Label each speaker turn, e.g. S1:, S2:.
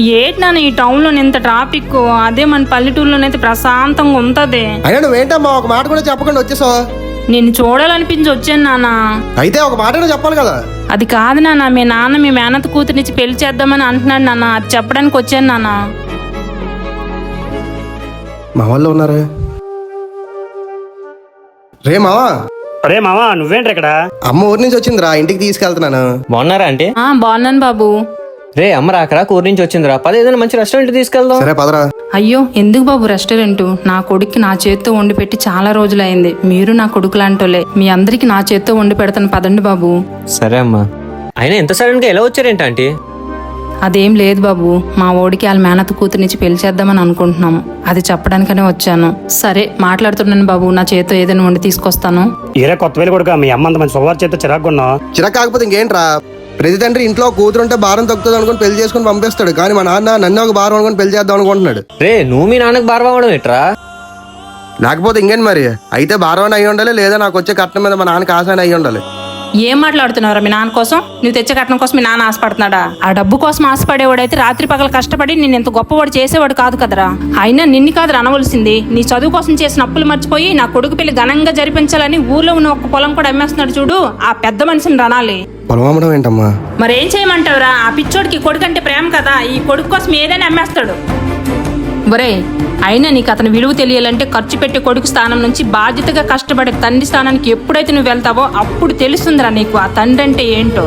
S1: ఏంటి నాన్న ఈ టౌన్ లో ఇంత ట్రాఫిక్, అదే మన పల్లెటూరులోనైతే ప్రశాంతంగా ఉంటది.
S2: అయినా నువ్వేంటమ్మా ఒక మాట కూడా చెప్పకుండా వచ్చేసావు?
S1: నిన్ను చూడాలనిపించి వచ్చాను నాన్న.
S2: అయితే ఒక మాట చెప్పాలి కదా.
S1: అది కాదు నాన్న, మీ నాన్న మీ మేనత్త కూతురినిచ్చి పెళ్లి చేద్దామని అంటున్నాడు నాన్న, అది చెప్పడానికి వచ్చాను నాన్న.
S2: మా వాళ్ళు ఉన్నారు. రే మావా.
S3: అరే మావా, నువ్వేంటి ఇక్కడ?
S2: అమ్మ ఊరి నుంచి వచ్చిందిరా, ఇంటికి తీసుకెళ్తున్నాను.
S4: బాగున్నారా అంటే?
S1: బాగున్నాను బాబు.
S4: రే అమ్మ రాకరా, ఊరి నుంచి వచ్చిందిరా, పద ఏదైనా మంచి రెస్టారెంట్ తీసుకెళ్దాం.
S2: సరే పదరా.
S1: అయ్యో ఎందుకు బాబు రెస్టారెంట్? నా కొడుక్కి నా చేత్తో వండి పెట్టి చాలా రోజులైంది. మీరు నా కొడుకు లాంటోలే, మీ అందరికి నా చేత్తో వండి పెడతాను, పదండి బాబు.
S4: సరే అమ్మా. అయినా ఎంత సడన్ గా ఎలా వచ్చారేంటి ఆంటీ?
S1: అదేం లేదు బాబు, మా ఓడికి వాళ్ళ మేనత్త కూతురునిచ్చి పెళ్లి చేద్దామని అనుకుంటున్నాము, అది చెప్పడానికనే వచ్చాను. సరే మాట్లాడుతున్నాను బాబు, నా చేత్తో ఏదైనా వండి తీసుకొస్తాను.
S3: ఏరే కొత్త వేలు కొడుక, మీ అమ్మ అంత మంచి శుభవార్త చేస్తే చిరాకున్నావు.
S2: చిరాకు కాకపోతే ఇంకేంట్రా, ప్రతి తండ్రి ఇంట్లో కూతురుంటే భారం తగ్గుతుంది అనుకుని పెళ్లి చేసుకుని పంపిస్తాడు, కానీ మా నాన్న నన్ను ఒక భారం అనుకుని పెళ్లి చేద్దాం అనుకుంటున్నాడు.
S4: రే నువ్వు మీ నాన్నకు భారం అవ్వడం ఎట్రా?
S2: లేకపోతే ఇంకేంటి మరి, అయితే భారం అయ్యి ఉండాలి, లేదా నాకు వచ్చే కట్నం మీద మా నాన్నకి ఆశ అయ్యి ఉండాలి.
S1: ఏం మాట్లాడుతున్నారా మీ నాన్న కోసం? నువ్వు తెచ్చే కట్నం కోసం మీ నాన్న ఆశపడుతున్నాడా? ఆ డబ్బు కోసం ఆశపడేవాడైతే రాత్రి పగలు కష్టపడి నేను ఇంత గొప్పవాడు చేసేవాడు కాదు కదరా. అయినా నిన్ను కాదు అనవలసింది, నీ చదువు కోసం చేసిన అప్పులు మర్చిపోయి నా కొడుకు పెళ్లి ఘనంగా జరిపించాలని ఊర్లో ఉన్న ఒక్క పొలం కూడా అమ్మేస్తున్నాడు చూడు, ఆ పెద్ద మనిషిని రనాలి.
S2: పొలం అమ్మడం ఏంటమ్మా?
S1: మరేం చేయమంటావురా? ఆ పిచ్చోడికి కొడుకు అంటే ప్రేమ కదా, ఈ కొడుకు కోసం ఏదైనా అమ్మేస్తాడు. ఒరే అయినా నీకు అతని విలువ తెలియాలంటే ఖర్చు పెట్టే కొడుకు స్థానం నుంచి బాధ్యతగా కష్టపడే తండ్రి స్థానానికి ఎప్పుడైతే నువ్వు వెళ్తావో అప్పుడు తెలుస్తుందిరా నీకు ఆ తండ్రి అంటే ఏంటో.